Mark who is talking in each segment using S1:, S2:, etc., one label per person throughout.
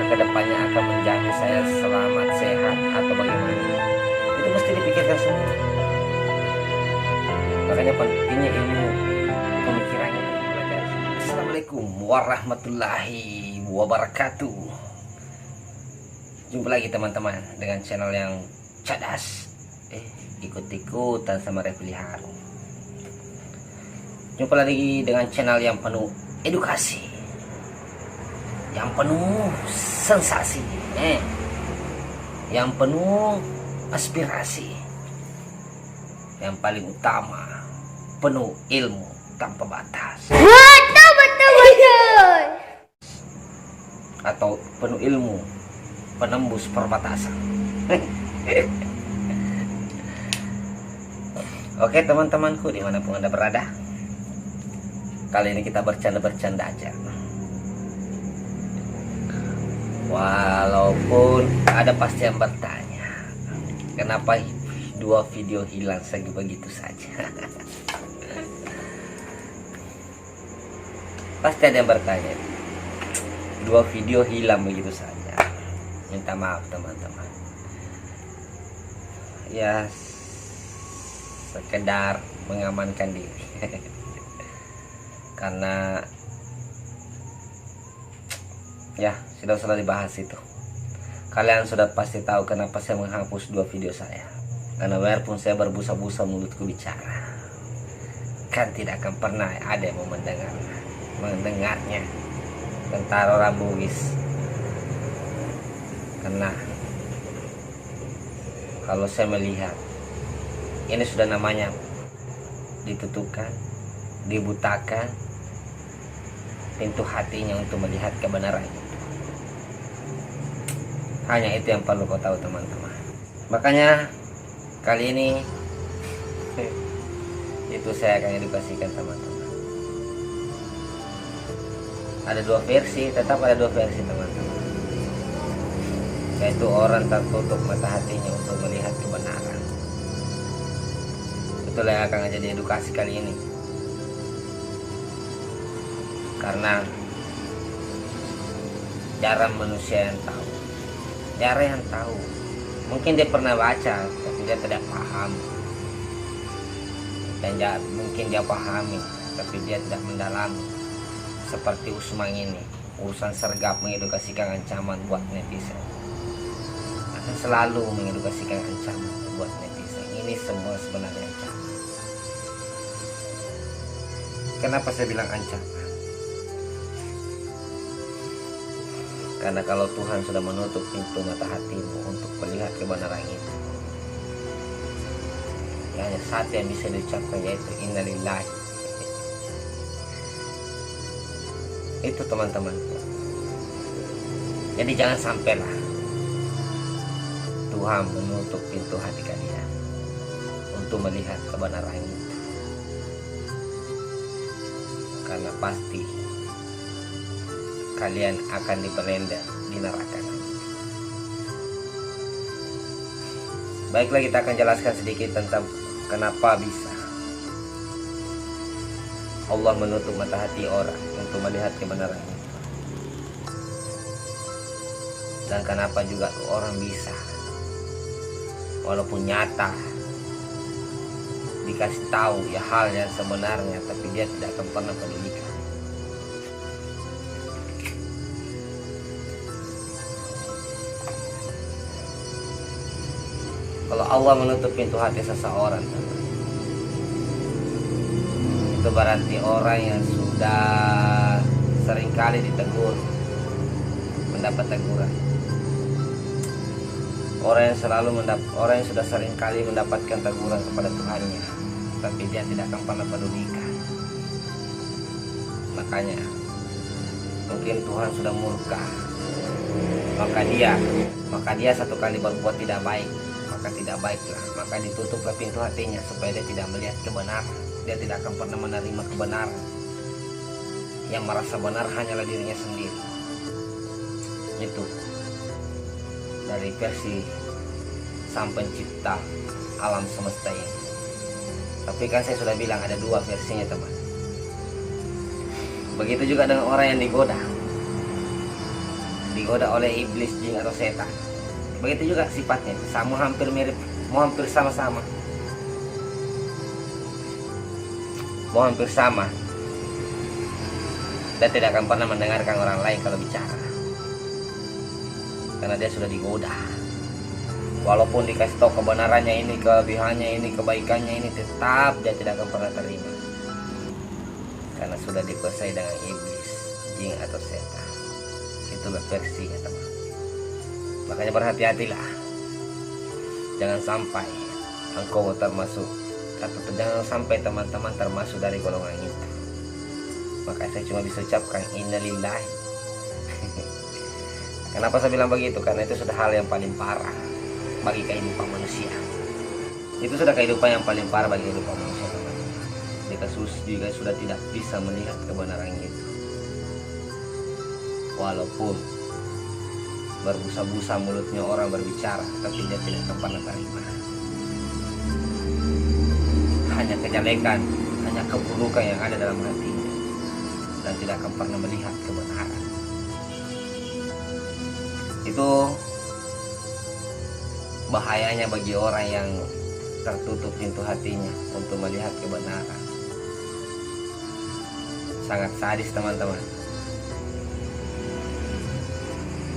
S1: kedepannya akan menjamin saya selamat, sehat, atau bagaimana, itu mesti dipikirkan semua. Makanya pentingnya ilmu pemikiran itu dipelajari. Assalamualaikum warahmatullahi wabarakatuh. Jumpa lagi teman-teman dengan channel yang cadas, ikut-ikutan sama Refli Harun. Jumpa lagi dengan channel yang penuh edukasi, yang penuh sensasi, yang penuh aspirasi, yang paling utama penuh ilmu tanpa batas.
S2: Betul.
S1: Atau penuh ilmu penembus perbatasan. Oke teman-temanku, dimanapun Anda berada, kali ini kita bercanda-bercanda aja. Walaupun ada pasti yang bertanya, kenapa 2 video hilang begitu saja. Pasti ada yang bertanya, 2 video hilang begitu saja. Minta maaf teman-teman, ya sekedar mengamankan diri. Karena ya sudah dibahas itu. Kalian sudah pasti tahu kenapa saya menghapus 2 video saya. Karena biarpun saya berbusa-busa mulutku bicara, kan tidak akan pernah ada yang mau mendengarnya. Tentara orang Bugis. Karena kalau saya melihat ini sudah namanya ditutupkan, dibutakan pintu hatinya untuk melihat kebenaran itu. Hanya itu yang perlu kau tahu teman-teman. Makanya kali ini itu saya akan edukasikan teman-teman. Ada 2 versi, tetap ada 2 versi teman-teman. Yaitu orang tertutup mata hatinya untuk melihat kebenaran. Itulah yang akan jadi edukasi kali ini. Karena jarang manusia yang tahu, jarang yang tahu. Mungkin dia pernah baca tapi dia tidak paham, dan mungkin dia pahami tapi dia tidak mendalami. Seperti Usman ini, urusan sergap mengedukasikan ancaman buat netizen, akan selalu mengedukasikan ancaman buat netizen. Ini semua sebenarnya ancaman. Kenapa saya bilang ancaman? Karena kalau Tuhan sudah menutup pintu mata hatimu untuk melihat kebenaran itu, ya hanya satu yang bisa diucapkan, yaitu innalillahi. Itu teman-teman. Jadi jangan sampailah Tuhan menutup pintu hati kalian untuk melihat kebenaran itu. Karena pasti kalian akan diberendam di neraka. Baiklah, kita akan jelaskan sedikit tentang kenapa bisa Allah menutup mata hati orang untuk melihat kebenaran itu. Dan kenapa juga orang bisa, walaupun nyata dikasih tahu ya hal yang sebenarnya, tapi dia tidak akan pernah pedulikan. Kalau Allah menutup pintu hati seseorang, itu berarti orang yang sudah seringkali ditegur, mendapat teguran. Orang yang sudah seringkali mendapatkan teguran kepada Tuhannya, tapi dia tidak akan pernah pedulikan. Makanya mungkin Tuhan sudah murka, maka dia satu kali berbuat tidak baik, maka tidak baiklah, maka ditutuplah pintu hatinya supaya dia tidak melihat kebenaran. Dia tidak akan pernah menerima kebenaran. Yang merasa benar hanyalah dirinya sendiri. Itu dari versi Sang Pencipta alam semesta ini. Tapi kan saya sudah bilang ada 2 versinya teman. Begitu juga dengan orang yang digoda digoda oleh iblis, jin atau setan. Begitu juga sifatnya, sama hampir mirip, mau hampir sama-sama. Mau hampir sama. Dia tidak akan pernah mendengarkan orang lain kalau bicara. Karena dia sudah digoda. Walaupun dikasih tahu kebenarannya ini, kelebihannya ini, kebaikannya ini, tetap dia tidak akan pernah terima. Karena sudah dikuasai dengan iblis, jin atau setan. Itulah versinya, teman. Makanya berhati-hatilah. Jangan sampai engkau termasuk, atau jangan sampai teman-teman termasuk dari golongan itu. Maka saya cuma bisa ucapkan innalillahi. Kenapa saya bilang begitu? Karena itu sudah hal yang paling parah bagi kehidupan manusia. Itu sudah kehidupan yang paling parah bagi kehidupan manusia, teman-teman. Jika juga sudah tidak bisa melihat kebenaran itu, walaupun berbusa-busa mulutnya orang berbicara, tapi dia tidak akan pernah terima. Hanya kejelekan, hanya keburukan yang ada dalam hatinya, dan tidak akan pernah melihat kebenaran. Itu bahayanya bagi orang yang tertutup pintu hatinya untuk melihat kebenaran. Sangat sadis, teman-teman.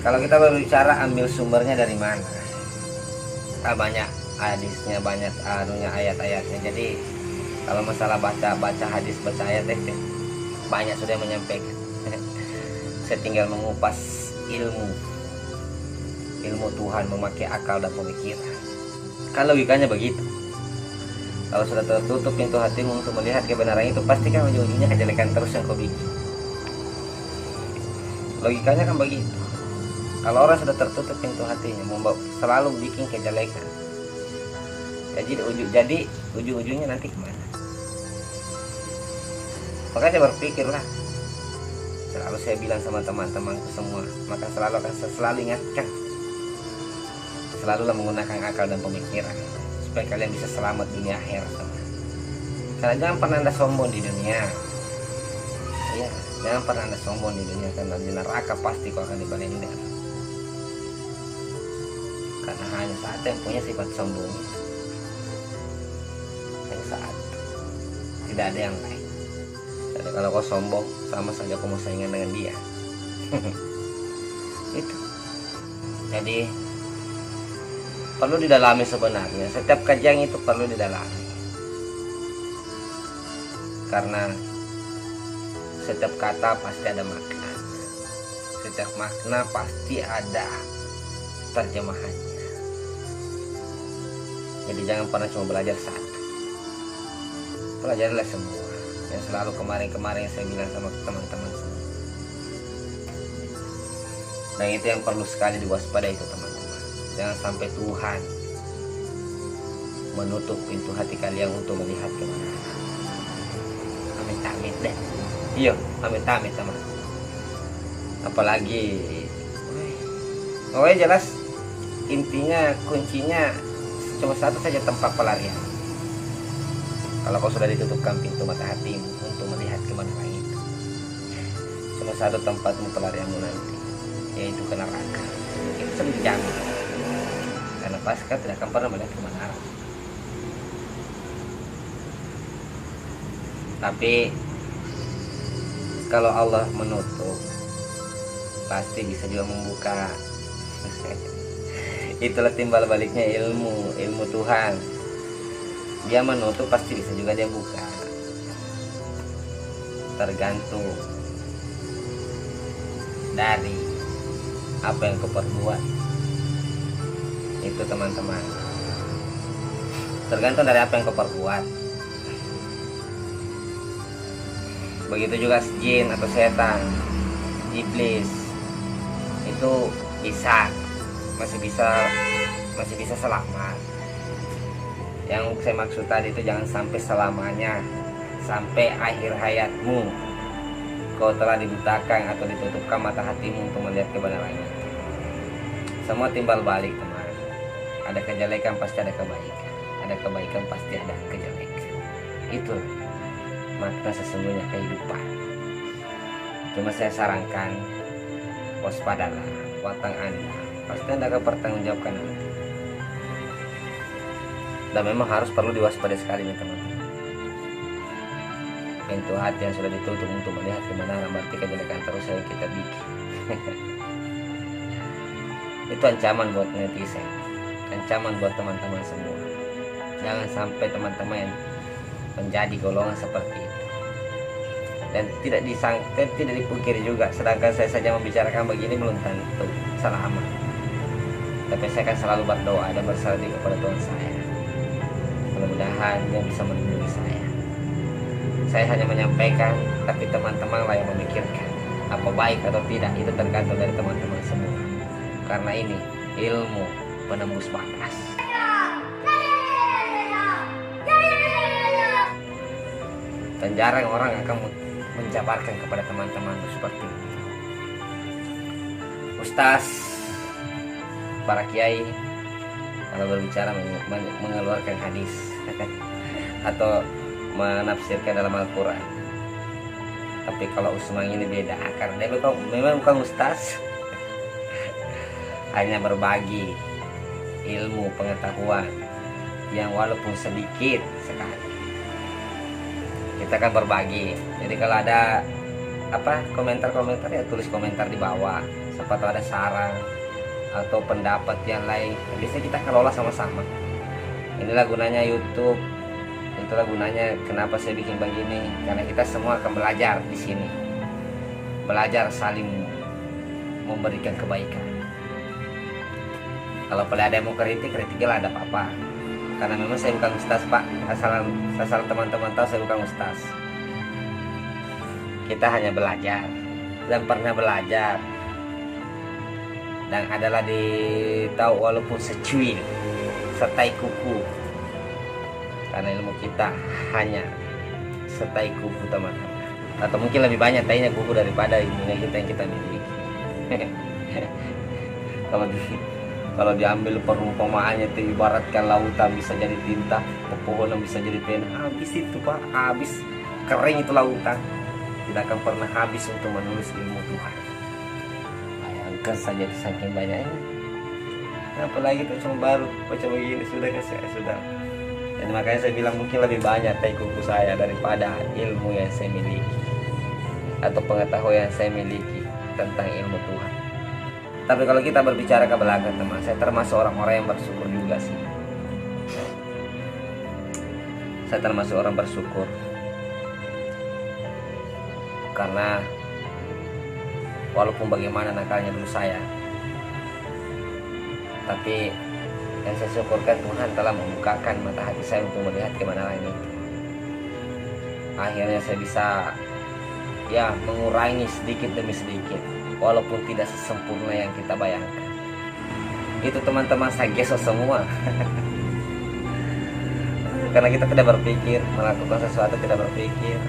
S1: Kalau kita berbicara ambil sumbernya dari mana? Banyak hadisnya, banyak ayat-ayatnya. Jadi kalau masalah baca hadis, baca ayat, banyak sudah menyampaikan. Saya tinggal mengupas ilmu Tuhan, memakai akal dan pemikiran. Kan logikanya begitu. Kalau sudah tertutup pintu hatimu untuk melihat kebenaran itu, pasti kan ujung-ujungnya kejelekan terus yang kau bikin. Logikanya kan begitu. Kalau orang sudah tertutup pintu hatinya, selalu bikin kejelekan. Jadi ujung-ujungnya nanti kemana? Makanya berpikirlah. Selalu saya bilang sama teman-temanku semua, maka selalu ingatkan. Selalulah menggunakan akal dan pemikiran supaya kalian bisa selamat dunia akhirat. Karena jangan pernah Anda sombong di dunia. Ya, jangan pernah Anda sombong di dunia, karena di neraka pasti kau akan dibalender. Karena hanya saat yang punya sifat sombong, hanya saat, tidak ada yang lain. Jadi kalau kau sombong, sama saja kau mau saingan dengan dia. Itu. Jadi perlu didalami sebenarnya. Setiap kajian itu perlu didalami. Karena setiap kata pasti ada makna. Setiap makna pasti ada terjemahannya. Jadi jangan pernah cuma belajar satu. Pelajarilah semua. Yang selalu kemarin saya bilang sama teman-teman semua. Dan itu yang perlu sekali diwaspadai itu, teman-teman. Jangan sampai Tuhan menutup pintu hati kalian untuk melihat kebenaran. Amit-amit deh. Iya, amit-amit, teman. Apalagi jelas intinya, kuncinya cuma satu saja, tempat pelarian. Kalau kau sudah ditutupkan pintu mata hatimu untuk melihat kebenaran itu, cuma satu tempatmu pelarianmu nanti, yaitu ke neraka. Itu sudah dijamin. Karena pasti tidak akan pernah melihat kebenaran. Tapi kalau Allah menutup, pasti bisa juga membuka. Itulah timbal baliknya ilmu Tuhan. Dia menutup, pasti bisa juga dia buka. Tergantung dari apa yang kau perbuat. Itu, teman-teman. Tergantung dari apa yang kau perbuat. Begitu juga jin atau setan, iblis, itu masih bisa selamat. Yang saya maksud tadi itu jangan sampai selamanya, sampai akhir hayatmu kau telah dibutakan atau ditutupkan mata hatimu untuk melihat kebenarannya. Semua timbal balik, teman. Ada kejelekan pasti ada kebaikan, ada kebaikan pasti ada kejelekan. Itu makna sesungguhnya kehidupan. Cuma saya sarankan, waspadalah. perbuatan Anda, pasti Anda akan pertanggungjawabkan nanti. Dan memang harus perlu diwaspadai sekali nih teman-teman. Pintu hati yang sudah ditutup untuk melihat kebenaran berarti kejelekan terus yang kita bikin. Itu ancaman buat netizen, ancaman buat teman-teman semua. Jangan sampai teman-teman menjadi golongan seperti itu. Dan tidak dipungkiri juga, sedangkan saya saja membicarakan begini belum tentu selama. Tapi saya akan selalu berdoa dan berserah diri kepada Tuhan saya. Mudah-mudahan Dia bisa melindungi saya. Saya hanya menyampaikan, tapi teman-teman lah yang memikirkan. Apa baik atau tidak itu tergantung dari teman-teman semua. Karena ini ilmu penembus batas. Dan jarang orang akan menjabarkan kepada teman-teman seperti ini. Ustaz, para kiai kalau berbicara mengeluarkan hadis atau menafsirkan dalam Al-Quran. Tapi kalau Usman ini beda, karena dia memang bukan ustaz. Hanya berbagi ilmu pengetahuan yang walaupun sedikit sekali. Kita akan berbagi. Jadi kalau ada komentar-komentar ya tulis komentar di bawah. Siapa tahu ada saran atau pendapat yang lain. Biasanya kita kelola sama-sama. Inilah gunanya YouTube. Itulah gunanya kenapa saya bikin begini, karena kita semua akan belajar di sini, belajar saling memberikan kebaikan. Kalau pada ada yang mau kritiklah ada apa-apa, karena memang saya bukan ustaz pak, asal teman-teman tahu saya bukan ustaz. Kita hanya belajar dan pernah belajar dan adalah tahu walaupun secuil setai kuku. Karena ilmu kita hanya setai kuku teman-teman, atau mungkin lebih banyak tainya kuku daripada ilmunya kita yang kita miliki. Kalau diambil perumpamaannya itu ibaratkan lautan bisa jadi tinta, pepohonan bisa jadi pena. Habis itu pak, habis kering itu lautan, tidak akan pernah habis untuk menulis ilmu Tuhan. Bayangkan saja saking banyaknya. Apalagi itu cuma baru baca begini sudah. Dan makanya saya bilang mungkin lebih banyak tai kuku saya daripada ilmu yang saya miliki atau pengetahuan yang saya miliki tentang ilmu Tuhan. Tapi kalau kita berbicara ke belakang teman, saya termasuk orang-orang yang bersyukur juga sih. Saya termasuk orang bersyukur karena walaupun bagaimana nakalnya dulu saya, tapi yang saya syukurkan Tuhan telah membukakan mata hati saya untuk melihat kebenaran ini. Akhirnya saya bisa mengurangi sedikit demi sedikit, walaupun tidak sesempurna yang kita bayangkan. Itu teman-teman saya geso semua. Karena kita tidak berpikir, melakukan sesuatu tidak berpikir,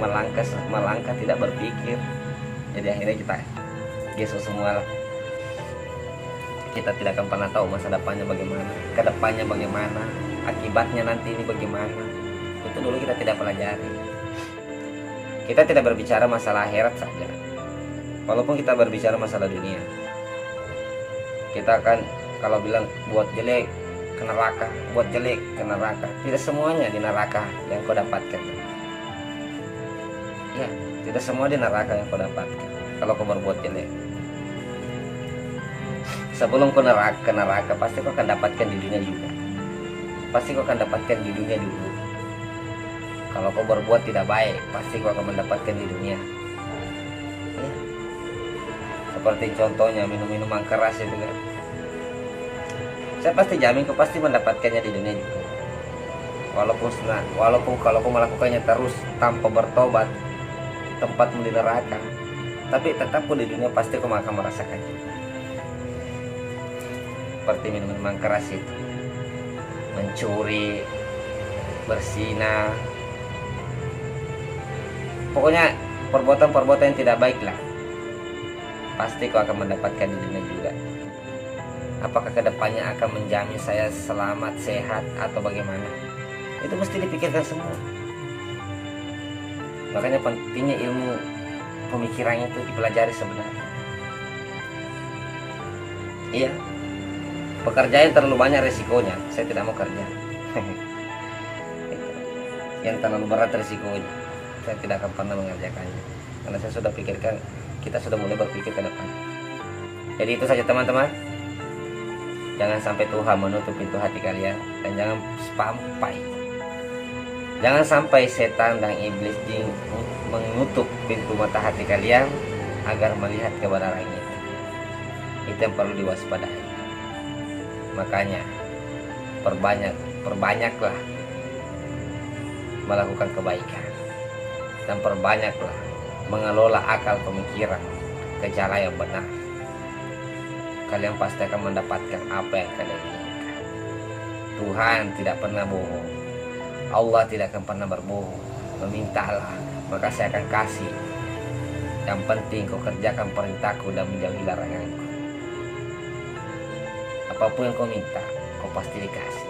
S1: melangkah tidak berpikir. Jadi akhirnya kita geso semua lah. Kita tidak akan pernah tahu masa depannya bagaimana, kedepannya bagaimana, akibatnya nanti ini bagaimana. Itu dulu kita tidak pelajari. Kita tidak berbicara masalah akhirat saja, walaupun kita berbicara masalah dunia. Kita akan kalau bilang buat jelek ke neraka, buat jelek ke neraka. Tidak semuanya di neraka yang kau dapatkan. Ya, tidak semua di neraka yang kau dapatkan kalau kau berbuat jelek. Sebelum kau ke neraka pasti kau akan dapatkan di dunia juga. Pasti kau akan dapatkan di dunia dulu. Kalau kau berbuat tidak baik, pasti kau akan mendapatkan di dunia. Ya. Seperti contohnya minum-minuman keras itu kan. Saya pasti jamin kau pasti mendapatkannya di dunia juga. Walaupun kalau kau melakukannya terus tanpa bertobat, tempatmu di neraka. Tapi tetap kau di dunia pasti kau akan merasakannya. Seperti minuman keras itu, mencuri, berzina, pokoknya perbuatan-perbuatan yang tidak baik lah, pasti kau akan mendapatkan di dunia juga. Apakah kedepannya akan menjamin saya selamat, sehat, atau bagaimana? Itu mesti dipikirkan semua. Makanya pentingnya ilmu pemikiran itu dipelajari sebenarnya. Iya, pekerjaan terlalu banyak resikonya, saya tidak mau kerja. Yang terlalu berat resikonya, saya tidak akan pernah mengerjakannya, karena saya sudah pikirkan, kita sudah mulai berpikir ke depan. Jadi itu saja teman-teman, jangan sampai Tuhan menutup pintu hati kalian, dan jangan sampai setan dan iblis jin menutup pintu mata hati kalian agar melihat kebenaran itu. Itu yang perlu diwaspadai. Makanya perbanyaklah melakukan kebaikan, dan perbanyaklah mengelola akal pemikiran ke jalan yang benar. Kalian pasti akan mendapatkan apa yang kalian inginkan. Tuhan tidak pernah bohong, Allah tidak akan pernah berbohong. Memintalah, maka saya akan kasih. Yang penting kau kerjakan perintahku dan menjauhi laranganku. Apapun yang kau minta, kau pasti dikasih.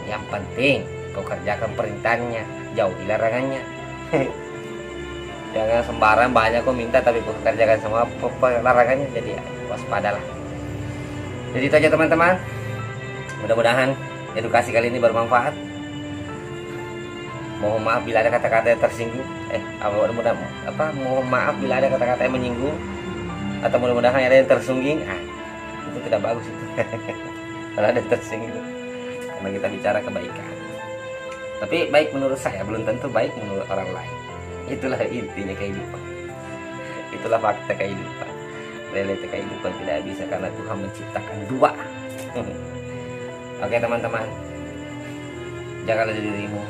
S1: Yang penting kau kerjakan perintahnya, jauhi larangannya. Jangan sembarang banyak kau minta tapi kau kerjakan semua larangannya. Jadi ya, waspadalah. Jadi itu aja teman-teman. Mudah-mudahan edukasi kali ini bermanfaat. Mohon maaf bila ada kata-kata yang tersinggung. Mohon maaf bila ada kata-kata yang menyinggung, atau mudah-mudahan ada yang tersungging. Itu tidak bagus itu. Kalau ada yang tersinggung, karena kita bicara kebaikan. Tapi baik menurut saya belum tentu baik menurut orang lain. Itulah intinya kehidupan. Itulah fakta kehidupan. Realita kehidupan tidak bisa, karena Tuhan menciptakan dua. Oke teman-teman, jagalah dirimu,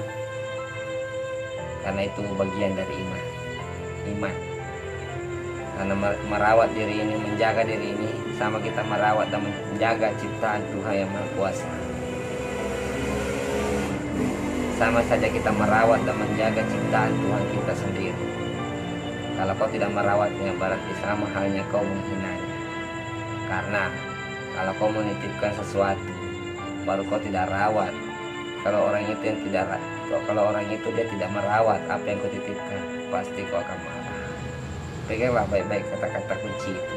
S1: karena itu bagian dari iman. Karena merawat diri ini, menjaga diri ini, sama kita merawat dan menjaga ciptaan Tuhan yang Maha Kuasa. Sama saja kita merawat dan menjaga ciptaan Tuhan kita sendiri. Kalau kau tidak merawatnya, berarti sama halnya kau menghinanya. Karena kalau kau menitipkan sesuatu, baru kau tidak rawat. Kalau orang itu dia tidak merawat apa yang kau titipkan, pasti kau akan marah. Peganglah baik-baik kata-kata kunci itu,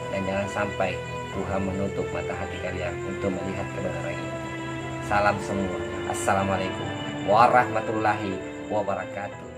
S1: dan jangan sampai Tuhan menutup mata hati kalian untuk melihat kebenaran ini. Salam semua. Assalamualaikum warahmatullahi wabarakatuh.